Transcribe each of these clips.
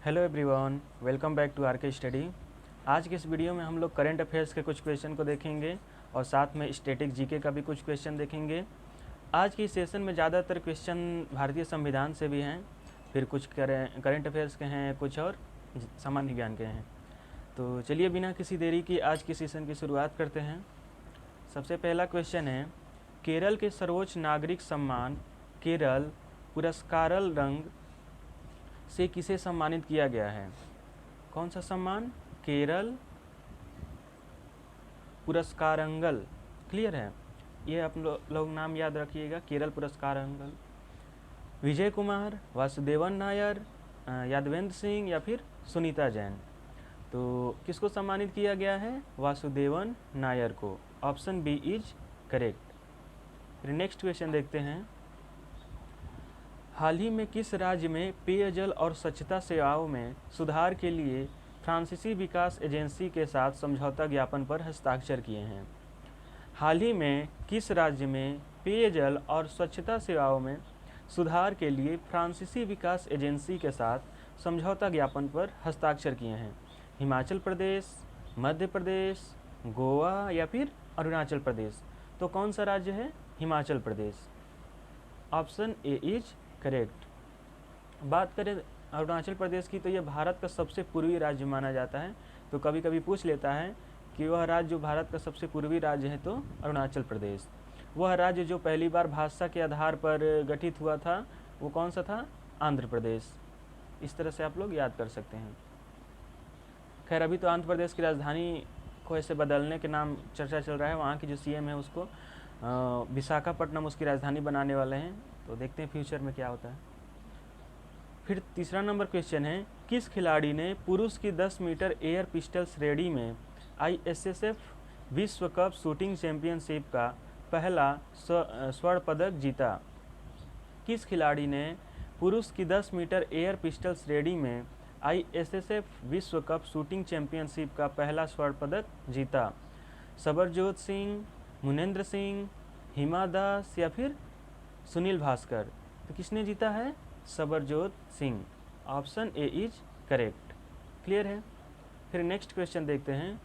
Hello everyone, welcome back to RK study. आज के इस वीडियो में हम लोग करंट अफेयर्स के कुछ क्वेश्चन को देखेंगे और साथ में स्टैटिक जीके का भी कुछ क्वेश्चन देखेंगे। आज की सेशन में ज़्यादातर क्वेश्चन भारतीय संविधान से भी हैं, फिर कुछ करंट अफेयर्स के हैं, कुछ और सामान्य ज्ञान के हैं। तो चलिए बिना किसी देरी की आज की सेशन की शुरुआत करते हैं। सबसे पहला क्वेश्चन है, केरल के सर्वोच्च नागरिक सम्मान केरल पुरस्कारल रंग से किसे सम्मानित किया गया है? कौन सा सम्मान? केरल पुरस्कारंगल। क्लियर है? ये आप लोग नाम याद रखिएगा, केरल पुरस्कारंगल। विजय कुमार, वासुदेवन नायर, यादवेंद्र सिंह या फिर सुनीता जैन। तो किसको सम्मानित किया गया है? वासुदेवन नायर को। Option B is correct. फिर नेक्स्ट क्वेश्चन देखते हैं, हाल ही में किस राज्य में पेयजल और स्वच्छता सेवाओं में सुधार के लिए फ्रांसीसी विकास एजेंसी के साथ समझौता ज्ञापन पर हस्ताक्षर किए हैं? हाल ही में किस राज्य में पेयजल और स्वच्छता सेवाओं में सुधार के लिए फ्रांसीसी विकास एजेंसी के साथ समझौता ज्ञापन पर हस्ताक्षर किए हैं? हिमाचल प्रदेश, मध्य प्रदेश, गोवा या फिर अरुणाचल प्रदेश। तो कौन सा राज्य है? Himachal Pradesh. Option A is correct. बात करें अरुणाचल प्रदेश की, तो यह भारत का सबसे पूर्वी राज्य माना जाता है। तो कभी कभी पूछ लेता है कि वह राज्य जो भारत का सबसे पूर्वी राज्य है, तो अरुणाचल प्रदेश। वह राज्य जो पहली बार भाषा के आधार पर गठित हुआ था, वो कौन सा था? आंध्र प्रदेश। इस तरह से आप लोग याद कर सकते हैं। खैर, अभी तो आंध्र प्रदेश की राजधानी को ऐसे बदलने के नाम चर्चा चल रहा है। वहाँ की जो सीएम है उसको विशाखापट्टनम उसकी राजधानी बनाने वाले हैं। तो देखते हैं फ्यूचर में क्या होता है। फिर तीसरा नंबर क्वेश्चन है, किस खिलाड़ी ने पुरुष की 10 मीटर एयर पिस्टल श्रेणी में आईएसएसएफ विश्व कप शूटिंग चैंपियनशिप का पहला स्वर्ण पदक जीता? किस खिलाड़ी ने पुरुष की 10 मीटर एयर पिस्टल श्रेणी में आईएसएसएफ विश्व कप शूटिंग चैंपियनशिप का पहला स्वर्ण पदक जीता? सबरजोत सिंह, मुनेंद्र सिंह, हिमा दास या फिर सुनील भास्कर। तो किसने जीता है? Sabarjot Singh. Option A is correct. Clear है? फिर नेक्स्ट क्वेश्चन देखते हैं,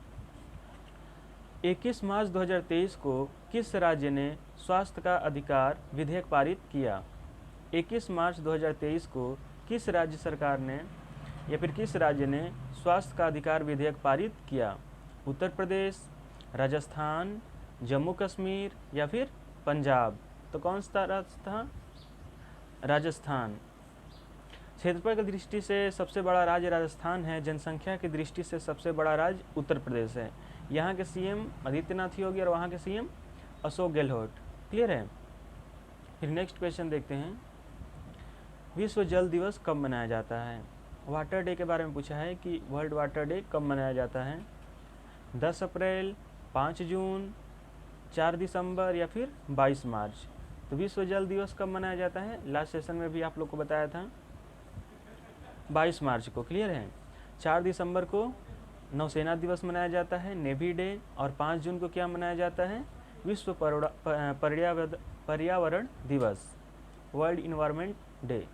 21 मार्च 2023 को किस राज्य ने स्वास्थ्य का अधिकार विधेयक पारित किया? 21 मार्च 2023 को किस राज्य सरकार ने या फिर किस राज्य ने स्वास्थ्य का अधिकार विधेयक पारित किया? उत्तर प्रदेश, राजस्थान, जम्मू कश्मीर या फिर पंजाब। तो कौन सा राज्य था? राजस्थान। क्षेत्रफल की दृष्टि से सबसे बड़ा राज्य राजस्थान है। जनसंख्या की दृष्टि से सबसे बड़ा राज्य उत्तर प्रदेश है। यहाँ के सीएम आदित्यनाथ योगी और वहाँ के सीएम अशोक गहलोत। क्लियर है? फिर नेक्स्ट क्वेश्चन देखते हैं, विश्व जल दिवस कब मनाया जाता है? वाटर डे के बारे में पूछा है कि वर्ल्ड वाटर डे कब मनाया जाता है? 10 अप्रैल, 5 जून, 4 दिसंबर या फिर 22 मार्च। तो विश्व जल दिवस कब मनाया जाता है? लास्ट सेशन में भी आप लोग को बताया था, 22 मार्च को। क्लियर है? 4 दिसंबर को नौसेना दिवस मनाया जाता है, नेवी डे। और 5 जून को क्या मनाया जाता है? विश्व पर्यावरण दिवस, वर्ल्ड इन्वायरमेंट डे।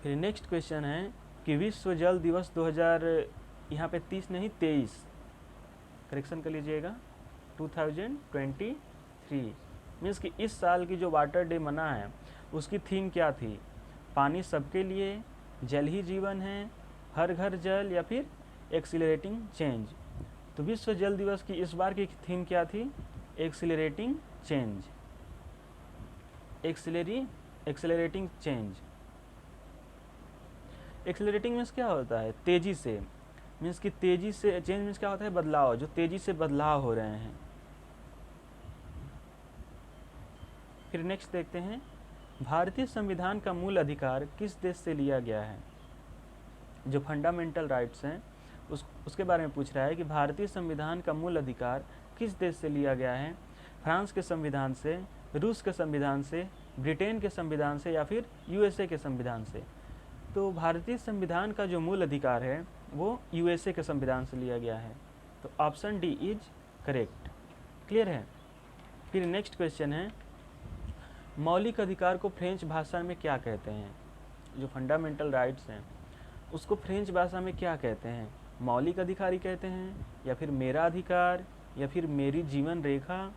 फिर नेक्स्ट क्वेश्चन है कि विश्व जल दिवस 2000, यहाँ पे 30 नहीं 23, करेक्शन कर लीजिएगा, 2023 मीन्स कि इस साल की जो वाटर डे मना है उसकी थीम क्या थी? पानी सबके लिए, जल ही जीवन है, हर घर जल या फिर एक्सीलरेटिंग चेंज। तो विश्व जल दिवस की इस बार की थीम क्या थी? Accelerating change. Accelerating change. Accelerating means क्या होता है? तेजी से। मीन्स कि तेजी से, चेंज मीन्स क्या होता है? बदलाव, जो तेजी से बदलाव हो रहे हैं। फिर नेक्स्ट देखते हैं, भारतीय संविधान का मूल अधिकार किस देश से लिया गया है? जो फंडामेंटल राइट्स हैं उसके बारे में पूछ रहा है कि भारतीय संविधान का मूल अधिकार किस देश से लिया गया है? फ्रांस के संविधान से, रूस के संविधान से, ब्रिटेन के संविधान से या फिर यूएसए के संविधान से। तो भारतीय संविधान का जो मूल अधिकार है वो यूएसए के संविधान से लिया गया है। तो option D is correct. Clear है? फिर नेक्स्ट क्वेश्चन है, मौलिक अधिकार को फ्रेंच भाषा में क्या कहते हैं? जो फंडामेंटल राइट्स हैं उसको फ्रेंच भाषा में क्या कहते हैं? मौलिक अधिकारी कहते हैं, या फिर मेरा अधिकार, या फिर मेरी जीवन रेखा,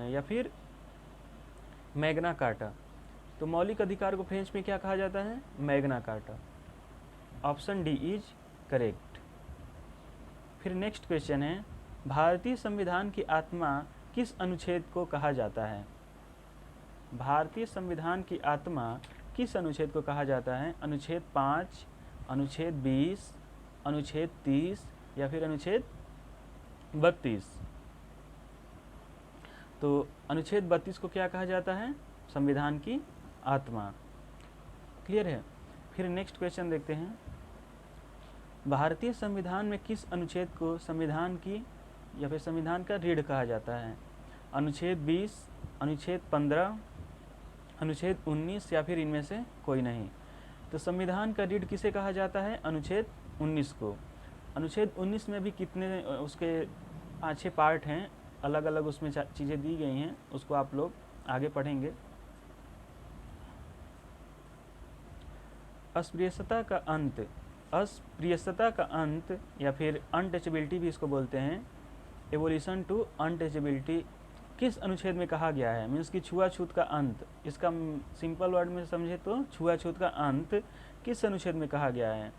या फिर मैग्ना कार्टा। तो मौलिक अधिकार को फ्रेंच में क्या कहा जाता है? Magna carta. Option D is correct. फिर नेक्स्ट क्वेश्चन है, भारतीय संविधान की आत्मा किस अनुच्छेद को कहा जाता है? भारतीय संविधान की आत्मा किस अनुच्छेद को कहा जाता है? अनुच्छेद 5, अनुच्छेद 20, अनुच्छेद 30 या फिर अनुच्छेद 32? तो अनुच्छेद 32 को क्या कहा जाता है? संविधान की आत्मा। क्लियर है? फिर नेक्स्ट क्वेश्चन देखते हैं, भारतीय संविधान में किस अनुच्छेद को संविधान की या फिर संविधान का रीढ़ कहा जाता है? अनुच्छेद 20, अनुच्छेद 15, अनुच्छेद 19 या फिर इनमें से कोई नहीं? तो संविधान का रीढ़ किसे कहा जाता है? अनुच्छेद 19 को। अनुच्छेद 19 में भी कितने उसके 5-6 पार्ट हैं, अलग अलग उसमें चीज़ें दी गई हैं, उसको आप लोग आगे पढ़ेंगे। अस्पृश्यता का अंत या फिर अनटचेबिलिटी भी इसको बोलते हैं, एवोल्यूशन टू अनटचेबिलिटी किस अनुच्छेद में कहा गया है? मीन्स कि छुआछूत का अंत, इसका सिंपल वर्ड में समझे तो छुआछूत का अंत किस अनुच्छेद में कहा गया है?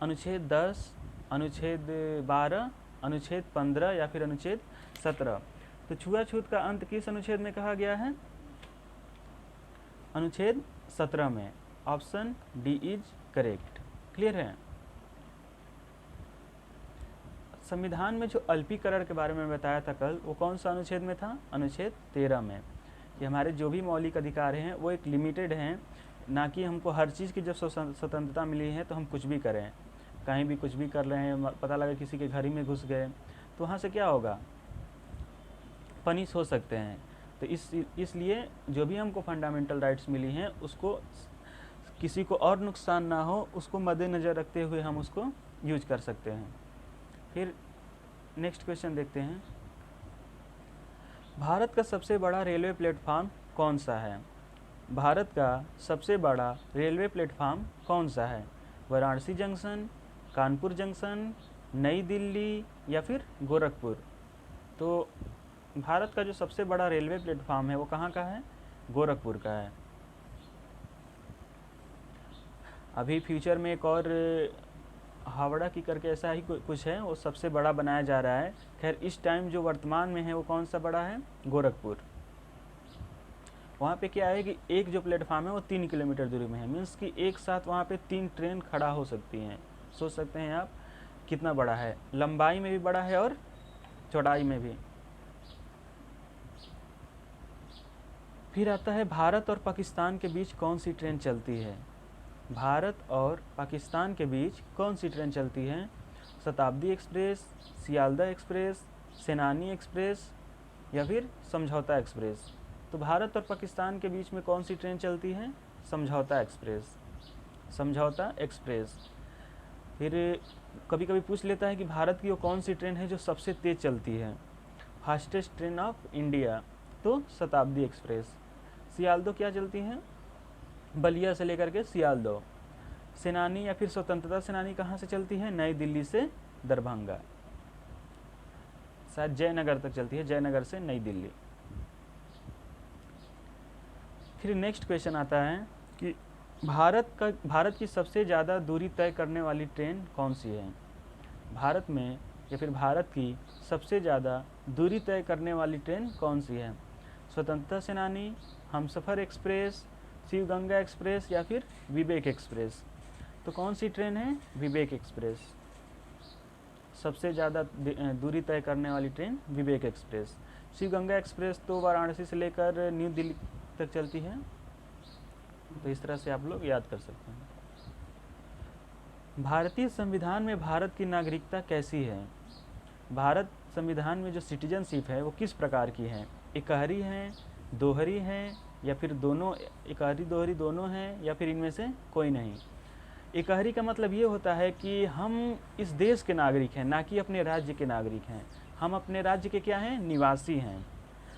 अनुच्छेद 10, अनुच्छेद 12, अनुच्छेद 15 या फिर अनुच्छेद 17? तो छुआछूत का अंत किस अनुच्छेद में कहा गया है? अनुच्छेद 17 में। Option D is correct. Clear है? संविधान में जो अल्पीकरण के बारे में बताया था कल, वो कौन सा अनुच्छेद में था? अनुच्छेद 13 में। कि हमारे जो भी मौलिक अधिकार हैं वो एक लिमिटेड हैं, ना कि हमको हर चीज़ की जब स्वतंत्रता मिली है तो हम कुछ भी करें, कहीं भी कुछ भी कर रहे हैं, पता लगा किसी के घर ही में घुस गए तो वहाँ से क्या होगा? पनिश हो सकते हैं। तो इसलिए जो भी हमको फंडामेंटल राइट्स मिली हैं उसको किसी को और नुकसान ना हो उसको मद्देनज़र रखते हुए हम उसको यूज कर सकते हैं। फिर नेक्स्ट क्वेश्चन देखते हैं, भारत का सबसे बड़ा रेलवे प्लेटफॉर्म कौन सा है? भारत का सबसे बड़ा रेलवे प्लेटफॉर्म कौन सा है? वाराणसी जंक्शन, कानपुर जंक्शन, नई दिल्ली या फिर गोरखपुर? तो भारत का जो सबसे बड़ा रेलवे प्लेटफॉर्म है वो कहाँ का है? गोरखपुर का है। अभी फ्यूचर में एक और हावड़ा की करके ऐसा ही कुछ है, वो सबसे बड़ा बनाया जा रहा है। खैर इस टाइम जो वर्तमान में है वो कौन सा बड़ा है? गोरखपुर। वहाँ पे क्या है कि एक जो प्लेटफॉर्म है वो 3 किलोमीटर दूरी में है, मीन्स कि एक साथ वहाँ पे 3 ट्रेन खड़ा हो सकती हैं। सोच सकते हैं आप कितना बड़ा है, लंबाई में भी बड़ा है और चौड़ाई में भी। फिर आता है, भारत और पाकिस्तान के बीच कौन सी ट्रेन चलती है? भारत और पाकिस्तान के बीच कौन सी ट्रेन चलती है? शताब्दी एक्सप्रेस, सियालदा एक्सप्रेस, सेनानी एक्सप्रेस या फिर समझौता एक्सप्रेस? तो भारत और पाकिस्तान के बीच में कौन सी ट्रेन चलती है? समझौता एक्सप्रेस। समझौता एक्सप्रेस। फिर कभी कभी पूछ लेता है कि भारत की वो कौन सी ट्रेन है जो सबसे तेज़ चलती है? फास्टेस्ट ट्रेन ऑफ इंडिया, तो शताब्दी एक्सप्रेस। सियालदो क्या चलती है? बलिया से लेकर के सियालदो। सेनानी या फिर स्वतंत्रता सेनानी कहाँ से चलती है? नई दिल्ली से दरभंगा, शायद जयनगर तक चलती है, जयनगर से नई दिल्ली। फिर नेक्स्ट क्वेश्चन आता है कि भारत की सबसे ज़्यादा दूरी तय करने वाली ट्रेन कौन सी है? भारत में या फिर भारत की सबसे ज़्यादा दूरी तय करने वाली ट्रेन कौन सी है? स्वतंत्रता सेनानी, हमसफ़र एक्सप्रेस, शिव गंगा एक्सप्रेस या फिर विवेक एक्सप्रेस? तो कौन सी ट्रेन है? विवेक एक्सप्रेस। सबसे ज़्यादा दूरी तय करने वाली ट्रेन विवेक एक्सप्रेस। शिव गंगा एक्सप्रेस तो वाराणसी से लेकर न्यू दिल्ली तक चलती है। तो इस तरह से आप लोग याद कर सकते हैं। भारतीय संविधान में भारत की नागरिकता कैसी है? भारत संविधान में जो सिटीजनशिप है वो किस प्रकार की है? इकहरी है, दोहरी है या फिर दोनों? इकहरी दोहरी दोनों हैं या फिर इनमें से कोई नहीं? इकहरी का मतलब ये होता है कि हम इस देश के नागरिक हैं, ना कि अपने राज्य के नागरिक हैं। हम अपने राज्य के क्या हैं? निवासी हैं।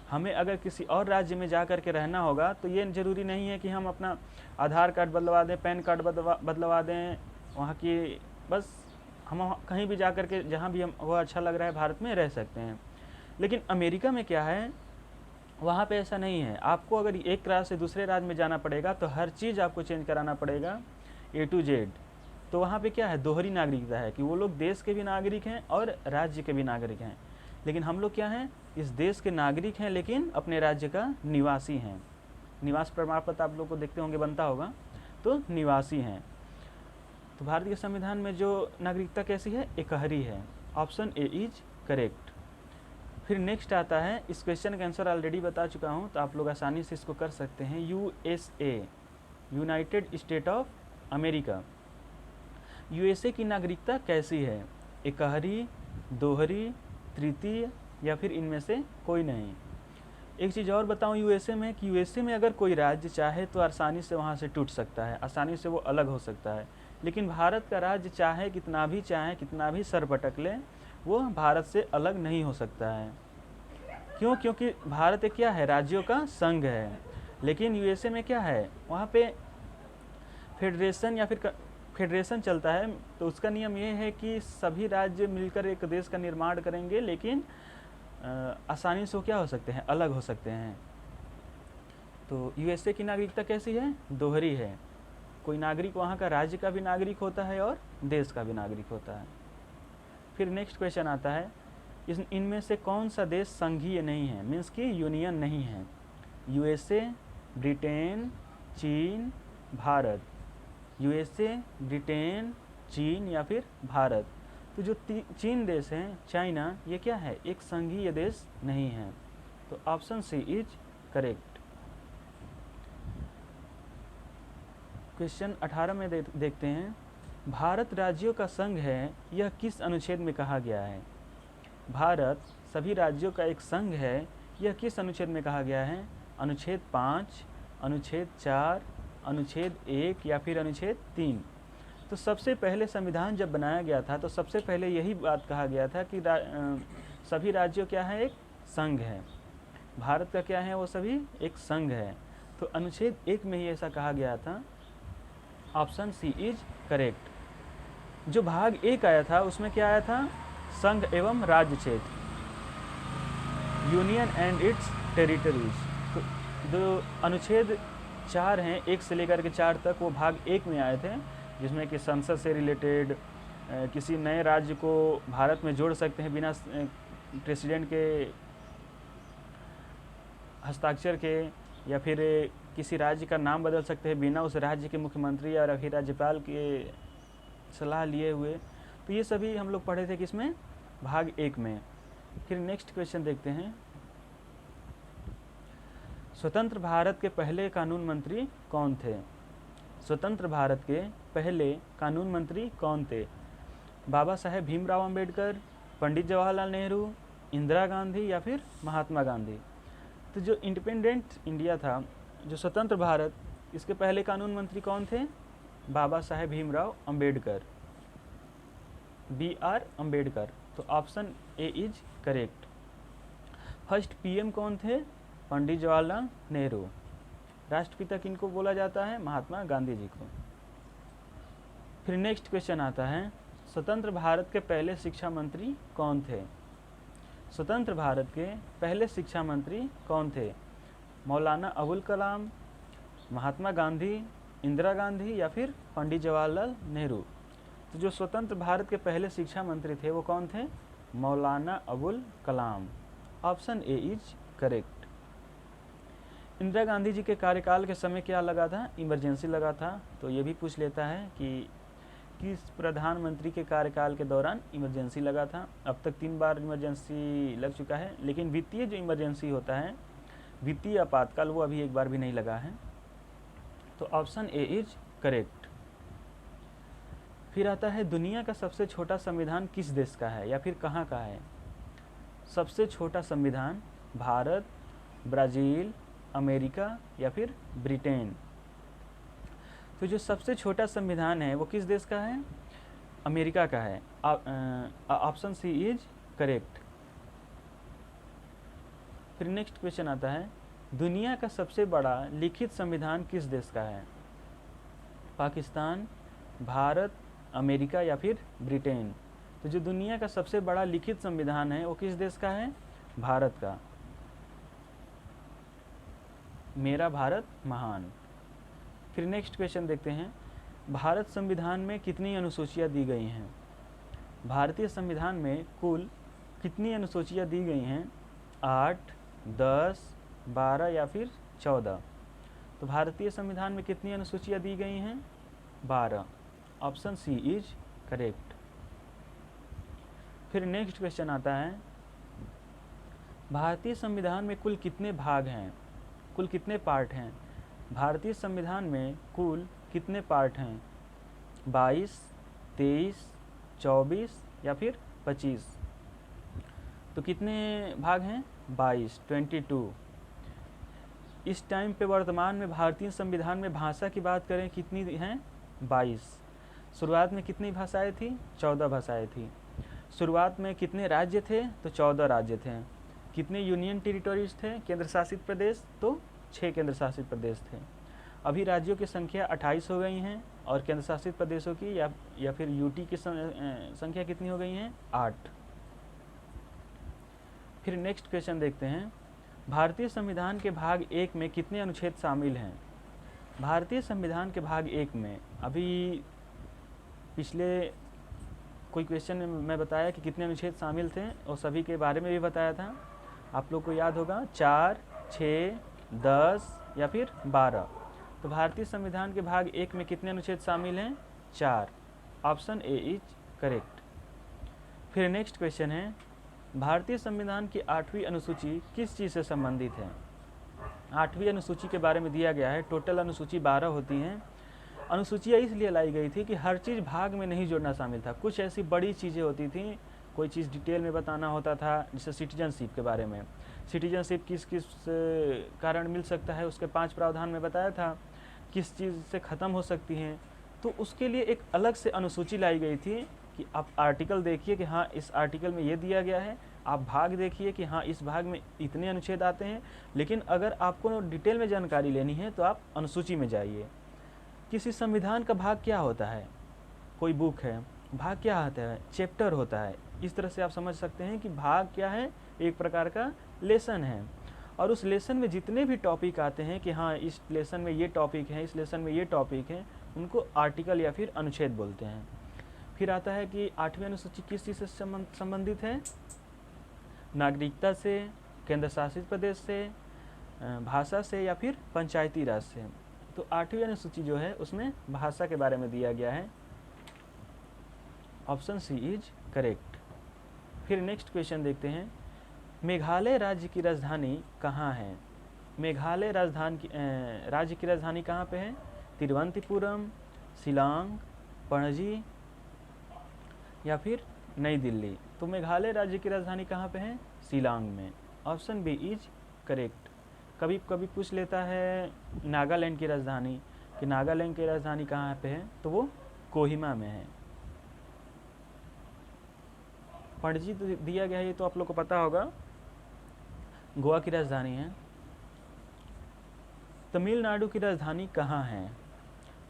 हमें अगर किसी और राज्य में जा कर के रहना होगा तो ये ज़रूरी नहीं है कि हम अपना आधार कार्ड बदलवा दें, पैन कार्ड बदलवा दें वहाँ की, बस हम कहीं भी जा कर के जहाँ भी हम वो अच्छा लग रहा है भारत में रह सकते हैं। लेकिन अमेरिका में क्या है, वहाँ पे ऐसा नहीं है। आपको अगर एक राज्य से दूसरे राज्य में जाना पड़ेगा तो हर चीज़ आपको चेंज कराना पड़ेगा A to Z। तो वहाँ पे क्या है, दोहरी नागरिकता है कि वो लोग देश के भी नागरिक हैं और राज्य के भी नागरिक हैं। लेकिन हम लोग क्या हैं, इस देश के नागरिक हैं लेकिन अपने राज्य का निवासी हैं। निवास प्रमाण पत्र आप लोग को देखते होंगे बनता होगा, तो निवासी हैं। तो भारत के संविधान में जो नागरिकता कैसी है, एकहरी है। Option A is correct. फिर नेक्स्ट आता है, इस क्वेश्चन का आंसर ऑलरेडी बता चुका हूँ तो आप लोग आसानी से इसको कर सकते हैं। USA, United state of America. USA की नागरिकता कैसी है, एकहरी, दोहरी, तृतीय या फिर इनमें से कोई नहीं। एक चीज़ और बताऊं USA में कि USA में अगर कोई राज्य चाहे तो आसानी से वहाँ से टूट सकता है, आसानी से वो अलग हो सकता है। लेकिन भारत का राज्य चाहे कितना भी सर पटक ले, वो भारत से अलग नहीं हो सकता है। क्यों? क्योंकि भारत एक क्या है, राज्यों का संघ है। लेकिन USA में क्या है, वहाँ पे फेडरेशन या फिर फेडरेशन चलता है। तो उसका नियम ये है कि सभी राज्य मिलकर एक देश का निर्माण करेंगे, लेकिन आसानी से वो क्या हो सकते हैं, अलग हो सकते हैं। तो USA की नागरिकता कैसी है, दोहरी है। कोई नागरिक वहाँ का राज्य का भी नागरिक होता है और देश का भी नागरिक होता है। फिर नेक्स्ट क्वेश्चन आता है, इनमें से कौन सा देश संघीय नहीं है, मीन्स कि यूनियन नहीं है। USA, ब्रिटेन, चीन, भारत। USA, ब्रिटेन, चीन या फिर भारत। तो जो चीन देश है, चाइना, ये क्या है, एक संघीय देश नहीं है। तो option C is correct. Question 18 में देखते हैं, भारत राज्यों का संघ है, यह किस अनुच्छेद में कहा गया है। भारत सभी राज्यों का एक संघ है, यह किस अनुच्छेद में कहा गया है। अनुच्छेद 5, अनुच्छेद 4, अनुच्छेद 1 या फिर अनुच्छेद 3। तो सबसे पहले संविधान जब बनाया गया था तो सबसे पहले यही बात कहा गया था कि सभी राज्यों क्या है, एक संघ है। भारत का क्या है, वो सभी एक संघ है। तो अनुच्छेद 1 में ही ऐसा कहा गया था। Option C is correct. जो भाग 1 आया था उसमें क्या आया था, संघ एवं राज्य क्षेत्र, यूनियन एंड इट्स टेरिटरीज। तो जो अनुच्छेद 4 हैं, 1 से लेकर के 4 तक, वो भाग 1 में आए थे, जिसमें कि संसद से रिलेटेड किसी नए राज्य को भारत में जोड़ सकते हैं बिना प्रेसिडेंट के हस्ताक्षर के, या फिर किसी राज्य का नाम बदल सकते हैं बिना उस राज्य के मुख्यमंत्री या फिर राज्यपाल के सलाह लिए हुए। तो ये सभी हम लोग पढ़े थे किसमें, भाग 1 में। फिर नेक्स्ट क्वेश्चन देखते हैं, स्वतंत्र भारत के पहले कानून मंत्री कौन थे। स्वतंत्र भारत के पहले कानून मंत्री कौन थे। बाबा साहेब भीमराव अंबेडकर, पंडित जवाहरलाल नेहरू, इंदिरा गांधी या फिर महात्मा गांधी। तो जो इंडिपेंडेंट इंडिया था, जो स्वतंत्र भारत, इसके पहले कानून मंत्री कौन थे, बाबा साहेब भीमराव अंबेडकर, BR अंबेडकर। तो option A is correct. First PM कौन थे, पंडित जवाहरलाल नेहरू। राष्ट्रपिता किनको बोला जाता है, महात्मा गांधी जी को। फिर नेक्स्ट क्वेश्चन आता है, स्वतंत्र भारत के पहले शिक्षा मंत्री कौन थे। स्वतंत्र भारत के पहले शिक्षा मंत्री कौन थे, मौलाना अबुल कलाम, महात्मा गांधी, इंदिरा गांधी या फिर पंडित जवाहरलाल नेहरू। तो जो स्वतंत्र भारत के पहले शिक्षा मंत्री थे वो कौन थे, Maulana Abul Kalam. Option A is correct. Indira Gandhi ji के कार्यकाल के समय क्या लगा था, इमरजेंसी लगा था। तो ये भी पूछ लेता है कि किस प्रधानमंत्री के कार्यकाल के दौरान इमरजेंसी लगा था। अब तक 3 बार इमरजेंसी लग चुका है, लेकिन वित्तीय जो इमरजेंसी होता है, वित्तीय आपातकाल, वो अभी एक बार भी नहीं लगा है। तो ऑप्शन ए इज करेक्ट। फिर आता है, दुनिया का सबसे छोटा संविधान किस देश का है या फिर कहाँ का है। सबसे छोटा संविधान भारत, ब्राज़ील, अमेरिका या फिर ब्रिटेन। तो जो सबसे छोटा संविधान है वो किस देश का है, अमेरिका का है। Option C is correct. फिर नेक्स्ट क्वेश्चन आता है, दुनिया का सबसे बड़ा लिखित संविधान किस देश का है? पाकिस्तान, भारत, अमेरिका या फिर ब्रिटेन? तो जो दुनिया का सबसे बड़ा लिखित संविधान है वो किस देश का है? भारत का। मेरा भारत महान। फिर नेक्स्ट क्वेश्चन देखते हैं, भारत संविधान में कितनी अनुसूचियाँ दी गई हैं? भारतीय संविधान में कुल कितनी अनुसूचियाँ दी गई हैं? 8, 10, 12 या फिर 14? तो भारतीय संविधान में कितनी अनुसूचियाँ दी गई हैं? 12। Option C is correct. फिर नेक्स्ट क्वेश्चन आता है, भारतीय संविधान में कुल कितने भाग हैं? कुल कितने पार्ट हैं? भारतीय संविधान में कुल कितने पार्ट हैं? 22, 23, 24 या फिर 25? तो कितने भाग हैं? 22, 22। इस टाइम पे वर्तमान में भारतीय संविधान में भाषा की बात करें कितनी हैं? 22। शुरुआत में कितनी भाषाएं थी? 14 भाषाएं थी। शुरुआत में कितने राज्य थे? तो 14 राज्य थे। कितने यूनियन टेरिटोरीज थे, केंद्र शासित प्रदेश? तो 6 केंद्र शासित प्रदेश थे। अभी राज्यों की संख्या 28 हो गई हैं और केंद्र शासित प्रदेशों की या फिर यूटी की संख्या कितनी हो गई हैं? 8। फिर नेक्स्ट क्वेश्चन देखते हैं, भारतीय संविधान के भाग 1 में कितने अनुच्छेद शामिल हैं? भारतीय संविधान के भाग 1 में अभी पिछले कोई क्वेश्चन में मैं बताया कि कितने अनुच्छेद शामिल थे और सभी के बारे में भी बताया था। आप लोग को याद होगा 4, 6, 10 या फिर 12। तो भारतीय संविधान के भाग 1 में कितने अनुच्छेद शामिल हैं? 4। Option A is correct. फिर नेक्स्ट क्वेश्चन है, भारतीय संविधान की 8वीं अनुसूची किस चीज़ से संबंधित है? 8वीं अनुसूची के बारे में दिया गया है। टोटल अनुसूची 12 होती हैं। अनुसूचियाँ इसलिए लाई गई थी कि हर चीज़ भाग में नहीं जोड़ना शामिल था। कुछ ऐसी बड़ी चीज़ें होती थी, कोई चीज़ डिटेल में बताना होता था, जैसे सिटीजनशिप के बारे में। सिटीजनशिप किस किस कारण मिल सकता है उसके 5 प्रावधान में बताया था, किस चीज़ से ख़त्म हो सकती हैं। तो उसके लिए एक अलग से अनुसूची लाई गई थी कि आप आर्टिकल देखिए कि हाँ इस आर्टिकल में ये दिया गया है, आप भाग देखिए कि हाँ इस भाग में इतने अनुच्छेद आते हैं। लेकिन अगर आपको डिटेल में जानकारी लेनी है तो आप अनुसूची में जाइए। किसी संविधान का भाग क्या होता है? कोई बुक है, भाग क्या होता है? चैप्टर होता है। इस तरह से आप समझ सकते हैं कि भाग क्या है? एक प्रकार का लेसन है। और उस लेसन में जितने भी टॉपिक आते हैं कि हाँ इस लेसन में ये टॉपिक है, इस लेसन में ये टॉपिक है, उनको आर्टिकल या फिर अनुच्छेद बोलते हैं। फिर आता है कि 8वीं अनुसूची किस चीज़ से संबंधित है? नागरिकता से, केंद्र शासित प्रदेश से, भाषा से या फिर पंचायती राज से। तो 8वीं अनुसूची जो है उसमें भाषा के बारे में दिया गया है। Option C is correct. फिर नेक्स्ट क्वेश्चन देखते हैं, मेघालय राज्य की राजधानी कहाँ है? मेघालय राज्य की राजधानी कहाँ पे है? तिरुवनंतपुरम, शिलांग, पणजी या फिर नई दिल्ली? तो मेघालय राज्य की राजधानी कहाँ पे है? शिलांग में। Option B is correct. कभी कभी पूछ लेता है नागालैंड की राजधानी कि नागालैंड की राजधानी कहाँ पे है, तो वो कोहिमा में है। पणजी तो दिया गया है, ये तो आप लोग को पता होगा, गोवा की राजधानी है। तमिलनाडु की राजधानी कहाँ है?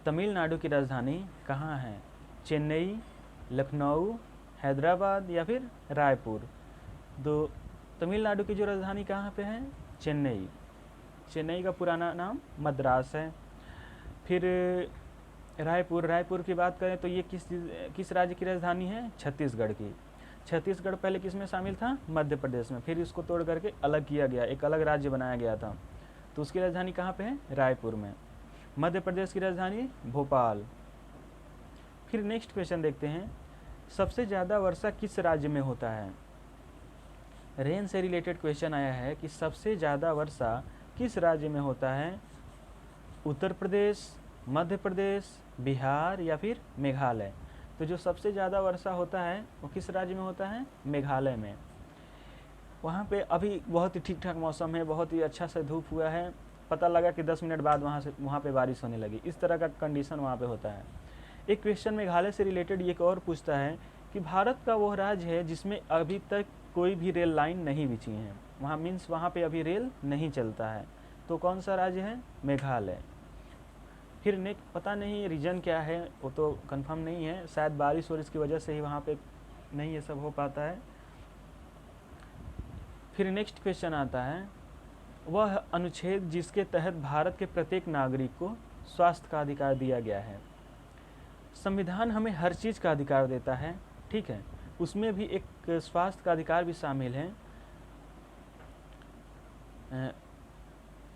तमिलनाडु की राजधानी कहाँ है? चेन्नई, लखनऊ, हैदराबाद या फिर रायपुर? तो तमिलनाडु की जो राजधानी कहाँ पे है? चेन्नई। चेन्नई का पुराना नाम मद्रास है। फिर रायपुर की बात करें तो ये किस राज्य की राजधानी है? छत्तीसगढ़ की। छत्तीसगढ़ पहले किस में शामिल था? मध्य प्रदेश में। फिर इसको तोड़ करके अलग किया गया, एक अलग राज्य बनाया गया था। तो उसकी राजधानी कहाँ पे है? रायपुर में। मध्य प्रदेश की राजधानी भोपाल। फिर नेक्स्ट क्वेश्चन देखते हैं, सबसे ज़्यादा वर्षा किस राज्य में होता है? रेन से रिलेटेड क्वेश्चन आया है कि सबसे ज़्यादा वर्षा किस राज्य में होता है? उत्तर प्रदेश, मध्य प्रदेश, बिहार या फिर मेघालय? तो जो सबसे ज़्यादा वर्षा होता है वो किस राज्य में होता है? मेघालय में। वहाँ पे अभी बहुत ही ठीक ठाक मौसम है, बहुत ही अच्छा से धूप हुआ है, पता लगा कि 10 मिनट बाद वहाँ पे बारिश होने लगी। इस तरह का कंडीशन वहाँ पे होता है। एक क्वेश्चन मेघालय से रिलेटेड एक और पूछता है कि भारत का वो राज्य है जिसमें अभी तक कोई भी रेल लाइन नहीं बिछी है। वहाँ मीन्स वहाँ पे अभी रेल नहीं चलता है। तो कौन सा राज्य है? मेघालय। फिर नेक्स्ट पता नहीं रीजन क्या है, वो तो कंफर्म नहीं है, शायद बारिश और इसकी वजह से ही वहाँ पे नहीं ये सब हो पाता है। फिर नेक्स्ट क्वेश्चन आता है, वह अनुच्छेद जिसके तहत भारत के प्रत्येक नागरिक को स्वास्थ्य का अधिकार दिया गया है। संविधान हमें हर चीज़ का अधिकार देता है, ठीक है, उसमें भी एक स्वास्थ्य का अधिकार भी शामिल है।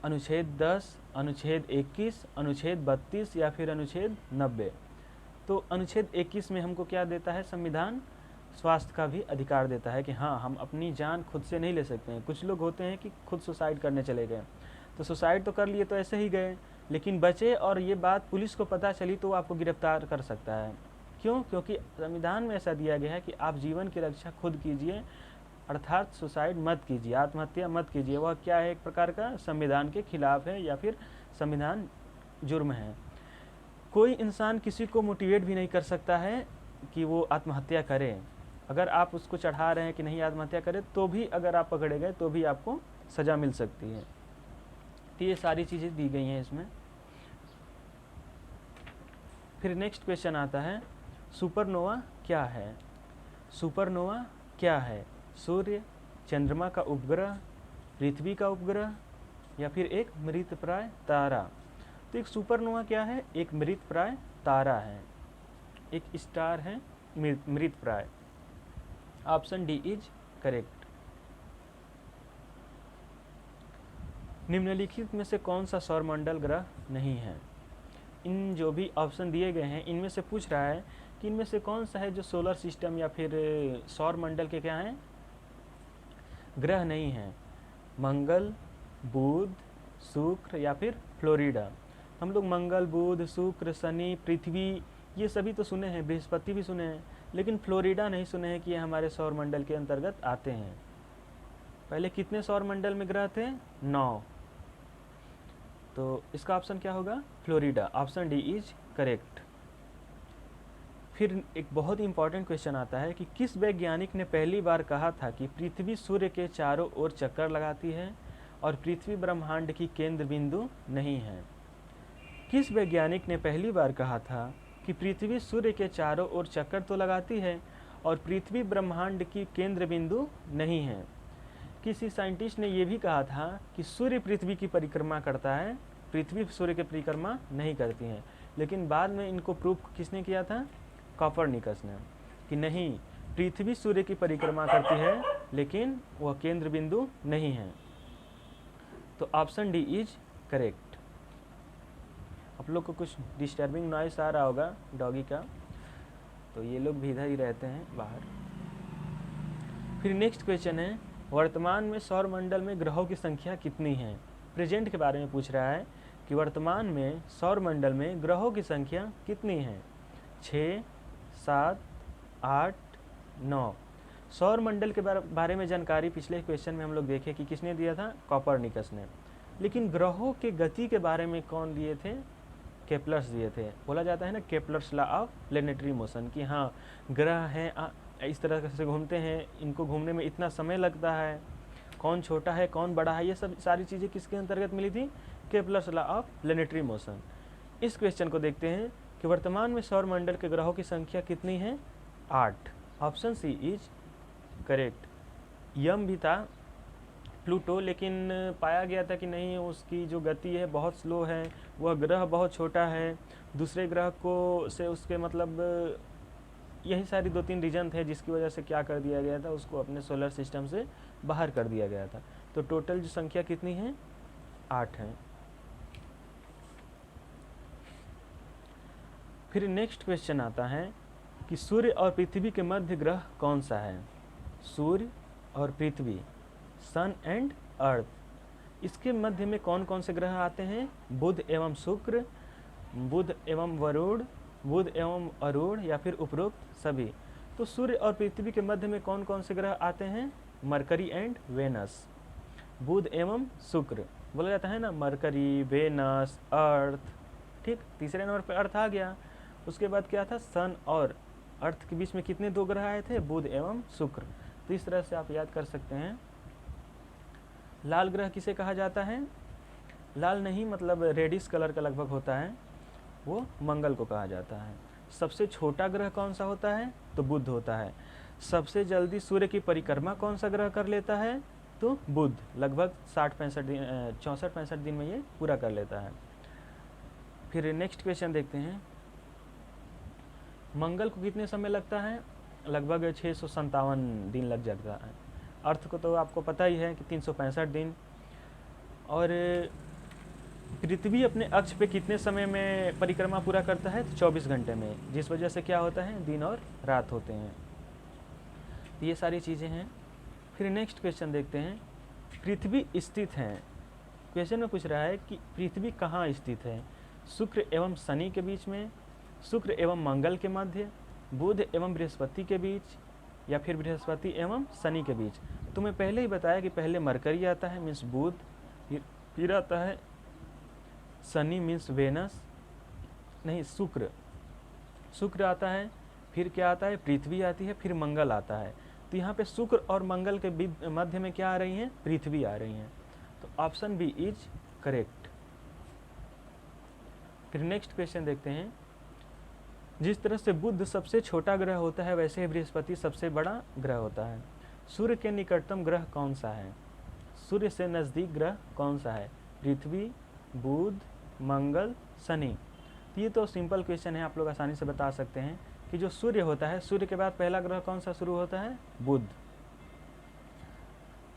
अनुच्छेद 10, अनुच्छेद 21, अनुच्छेद 32 या फिर अनुच्छेद 90। तो अनुच्छेद 21 में हमको क्या देता है? संविधान स्वास्थ्य का भी अधिकार देता है कि हाँ, हम अपनी जान खुद से नहीं ले सकते हैं। कुछ लोग होते हैं कि खुद सुसाइड करने चले गए, तो सुसाइड तो कर लिए तो ऐसे ही गए, लेकिन बचे और ये बात पुलिस को पता चली तो वो आपको गिरफ्तार कर सकता है। क्यों? क्योंकि संविधान में ऐसा दिया गया है कि आप जीवन की रक्षा खुद कीजिए, अर्थात सुसाइड मत कीजिए, आत्महत्या मत कीजिए। वह क्या है? एक प्रकार का संविधान के खिलाफ है या फिर संविधान जुर्म है। कोई इंसान किसी को मोटिवेट भी नहीं कर सकता है कि वो आत्महत्या करे। अगर आप उसको चढ़ा रहे हैं कि नहीं आत्महत्या करे, तो भी अगर आप पकड़े गए तो भी आपको सज़ा मिल सकती है। तो ये सारी चीज़ें दी गई हैं इसमें। फिर नेक्स्ट क्वेश्चन आता है, सुपरनोवा क्या है? सुपरनोवा क्या है? सूर्य, चंद्रमा का उपग्रह, पृथ्वी का उपग्रह या फिर एक मृतप्राय तारा। तो एक सुपरनोवा क्या है? एक मृतप्राय तारा है, एक स्टार है मृतप्राय। Option D is correct. निम्नलिखित में से कौन सा सौरमंडल ग्रह नहीं है? इन जो भी ऑप्शन दिए गए हैं इनमें से पूछ रहा है कि इनमें से कौन सा है जो सोलर सिस्टम या फिर सौरमंडल के क्या हैं? ग्रह नहीं है। मंगल, बुध, शुक्र या फिर फ्लोरिडा। हम लोग मंगल, बुध, शुक्र, शनि, पृथ्वी ये सभी तो सुने हैं, बृहस्पति भी सुने हैं, लेकिन फ्लोरिडा नहीं सुने हैं कि ये हमारे सौरमंडल के अंतर्गत आते हैं। पहले कितने सौरमंडल में ग्रह थे? 9। तो इसका ऑप्शन क्या होगा? Florida. Option D is correct. फिर एक बहुत ही इंपॉर्टेंट क्वेश्चन आता है कि किस वैज्ञानिक ने पहली बार कहा था कि पृथ्वी सूर्य के चारों ओर चक्कर लगाती है और पृथ्वी ब्रह्मांड की केंद्र बिंदु नहीं है? किस वैज्ञानिक ने पहली बार कहा था कि पृथ्वी सूर्य के चारों ओर चक्कर तो लगाती है और पृथ्वी ब्रह्मांड की केंद्र बिंदु नहीं है? किसी साइंटिस्ट ने यह भी कहा था कि सूर्य पृथ्वी की परिक्रमा करता है, पृथ्वी सूर्य की परिक्रमा नहीं करती है। लेकिन बाद में इनको प्रूफ किसने किया था? कोपरनिकस ने, कि नहीं, पृथ्वी सूर्य की परिक्रमा करती है लेकिन वह केंद्र बिंदु नहीं है। तो ऑप्शन डी इज करेक्ट। आप लोग को कुछ डिस्टर्बिंग नॉइस आ रहा होगा डॉगी का, तो ये लोग भी इधर ही रहते हैं बाहर। फिर नेक्स्ट क्वेश्चन है, वर्तमान में सौरमंडल में ग्रहों की संख्या कितनी है? प्रेजेंट के बारे में पूछ रहा है कि वर्तमान में सौरमंडल में ग्रहों की संख्या कितनी है? 6, 7, 8, 9। सौरमंडल के बारे में जानकारी पिछले क्वेश्चन में हम लोग देखे कि किसने दिया था? कोपरनिकस ने। लेकिन ग्रहों के गति के बारे में कौन दिए थे? केपलर्स दिए थे। बोला जाता है ना Kepler's law of planetary motion, कि हाँ ग्रह हैं इस तरह से घूमते हैं, इनको घूमने में इतना समय लगता है, कौन छोटा है कौन बड़ा है, ये सब सारी चीज़ें किसके अंतर्गत मिली थी? Kepler's law of planetary motion. इस क्वेश्चन को देखते हैं कि वर्तमान में सौरमंडल के ग्रहों की संख्या कितनी है? 8। Option C is correct. Yama भी था, प्लूटो, लेकिन पाया गया था कि नहीं, उसकी जो गति है बहुत स्लो है, वह ग्रह बहुत छोटा है, दूसरे ग्रह को से उसके मतलब यही सारी 2-3 रीजन थे जिसकी वजह से क्या कर दिया गया था, उसको अपने सोलर सिस्टम से बाहर कर दिया गया था। तो टोटल जो संख्या कितनी है? 8 है। फिर नेक्स्ट क्वेश्चन आता है कि सूर्य और पृथ्वी के मध्य ग्रह कौन सा है? सूर्य और पृथ्वी, सन एंड अर्थ, इसके मध्य में कौन कौन से ग्रह आते हैं? बुध एवं शुक्र, बुध एवं वरुण, बुध एवं अरुण या फिर उपरोक्त सभी। तो सूर्य और पृथ्वी के मध्य में कौन कौन से ग्रह आते हैं? मरकरी एंड वेनस, बुध एवं शुक्र। बोला जाता है ना मरकरी, वेनस, अर्थ, ठीक। तीसरे नंबर पर अर्थ आ गया। उसके बाद क्या था? सन और अर्थ के बीच में कितने 2 ग्रह आए थे? बुध एवं शुक्र। तो इस तरह से आप याद कर सकते हैं। लाल ग्रह किसे कहा जाता है? लाल नहीं, मतलब रेडिश कलर का लगभग होता है, वो मंगल को कहा जाता है। सबसे छोटा ग्रह कौन सा होता है? तो बुध होता है। सबसे जल्दी सूर्य की परिक्रमा कौन सा ग्रह कर लेता है? तो बुध, लगभग 64-65 दिन में ये पूरा कर लेता है। फिर नेक्स्ट क्वेश्चन देखते हैं, मंगल को कितने समय लगता है? लगभग 657 दिन लग जाता है। अर्थ को तो आपको पता ही है कि 365 दिन। और पृथ्वी अपने अक्ष पे कितने समय में परिक्रमा पूरा करता है? तो 24 घंटे में, जिस वजह से क्या होता है, दिन और रात होते हैं। ये सारी चीज़ें हैं। फिर नेक्स्ट क्वेश्चन देखते हैं, पृथ्वी स्थित है। क्वेश्चन में पूछ रहा है कि पृथ्वी कहाँ स्थित है? शुक्र एवं शनि के बीच में, शुक्र एवं मंगल के मध्य, बुध एवं बृहस्पति के बीच, या फिर बृहस्पति एवं शनि के बीच। तो मैं पहले ही बताया कि पहले मरकरी आता है, मीन्स बुध, फिर आता है शनि मीन्स वेनस, नहीं शुक्र आता है, फिर क्या आता है, पृथ्वी आती है, फिर मंगल आता है। तो यहाँ पे शुक्र और मंगल के मध्य में क्या आ रही हैं? पृथ्वी आ रही हैं। तो ऑप्शन बी इज करेक्ट। फिर नेक्स्ट क्वेश्चन देखते हैं, जिस तरह से बुध सबसे छोटा ग्रह होता है, वैसे ही बृहस्पति सबसे बड़ा ग्रह होता है। सूर्य के निकटतम ग्रह कौन सा है? सूर्य से नज़दीक ग्रह कौन सा है? पृथ्वी, बुध, मंगल, शनि। ये तो सिंपल क्वेश्चन है, आप लोग आसानी से बता सकते हैं कि जो सूर्य होता है, सूर्य के बाद पहला ग्रह कौन सा शुरू होता है? Budh.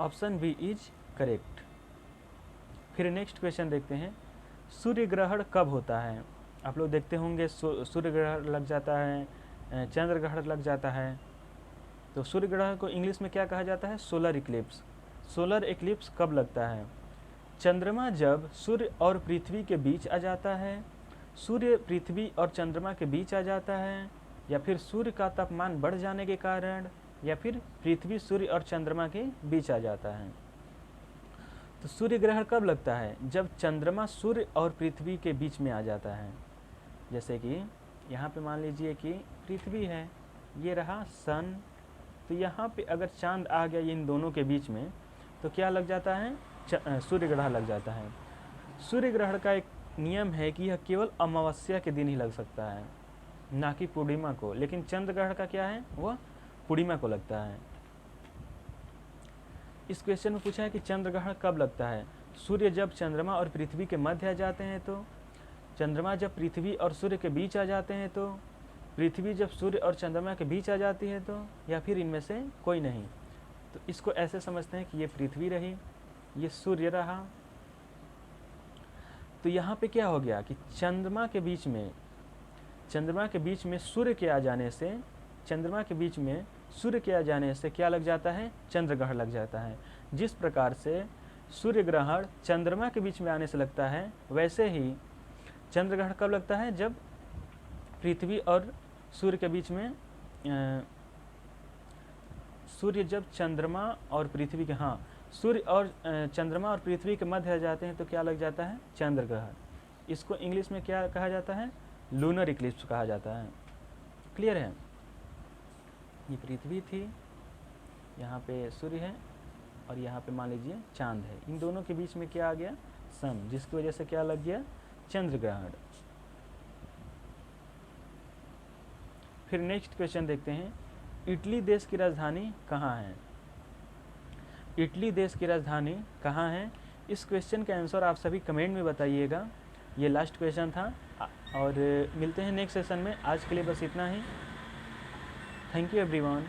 Option B is correct. फिर नेक्स्ट क्वेश्चन देखते हैं, सूर्य ग्रहण कब होता है? आप लोग देखते होंगे सूर्य ग्रहण लग जाता है, चंद्र ग्रहण लग जाता है। तो सूर्य ग्रहण को इंग्लिश में क्या कहा जाता है? Solar Eclipse. सोलर इक्लिप्स कब लगता है? चंद्रमा जब सूर्य और पृथ्वी के बीच आ जाता है, सूर्य पृथ्वी और चंद्रमा के बीच आ जाता है, या फिर सूर्य का तापमान बढ़ जाने के कारण, या फिर पृथ्वी सूर्य और चंद्रमा के बीच आ जाता है। तो सूर्य ग्रहण कब लगता है? जब चंद्रमा सूर्य और पृथ्वी के बीच में आ जाता है। जैसे कि यहाँ पे मान लीजिए कि पृथ्वी है, ये रहा सन, तो यहाँ पे अगर चांद आ गया इन दोनों के बीच में, तो क्या लग जाता है? सूर्य ग्रहण लग जाता है। सूर्य ग्रहण का एक नियम है कि यह केवल अमावस्या के दिन ही लग सकता है, ना कि पूर्णिमा को। लेकिन चंद्र ग्रहण का क्या है? वह पूर्णिमा को लगता है। इस क्वेश्चन में पूछा है कि चंद्र ग्रहण कब लगता है? सूर्य जब चंद्रमा और पृथ्वी के मध्य आ जाते हैं तो, चंद्रमा जब पृथ्वी और सूर्य के बीच आ जाते हैं तो, पृथ्वी जब सूर्य और चंद्रमा के बीच आ जाती है तो, या फिर इनमें से कोई नहीं। तो इसको ऐसे समझते हैं कि ये पृथ्वी रही, ये सूर्य रहा। तो यहाँ पे क्या हो गया कि चंद्रमा के बीच में सूर्य के आ जाने से, चंद्रमा के बीच में सूर्य के आ जाने से क्या लग जाता है? चंद्र ग्रहण लग जाता है। जिस प्रकार से सूर्य ग्रहण चंद्रमा के बीच में आने से लगता है, वैसे ही चंद्र ग्रहण कब लगता है? जब पृथ्वी और सूर्य के बीच में, सूर्य जब चंद्रमा और पृथ्वी के, हाँ, सूर्य और चंद्रमा और पृथ्वी के मध्य आ जाते हैं तो क्या लग जाता है? चंद्र ग्रहण। इसको इंग्लिश में क्या कहा जाता है? लूनर इक्लिप्स कहा जाता है। क्लियर है? ये पृथ्वी थी, यहाँ पे सूर्य है, और यहाँ पे मान लीजिए चांद है। इन दोनों के बीच में क्या आ गया? सन, जिसकी वजह से क्या लग गया? चंद्र ग्रहण। फिर नेक्स्ट क्वेश्चन देखते हैं, इटली देश की राजधानी कहाँ है? इटली देश की राजधानी कहाँ है? इस क्वेश्चन का आंसर आप सभी कमेंट में बताइएगा। ये लास्ट क्वेश्चन था, और मिलते हैं नेक्स्ट सेशन में। आज के लिए बस इतना ही। Thank you everyone.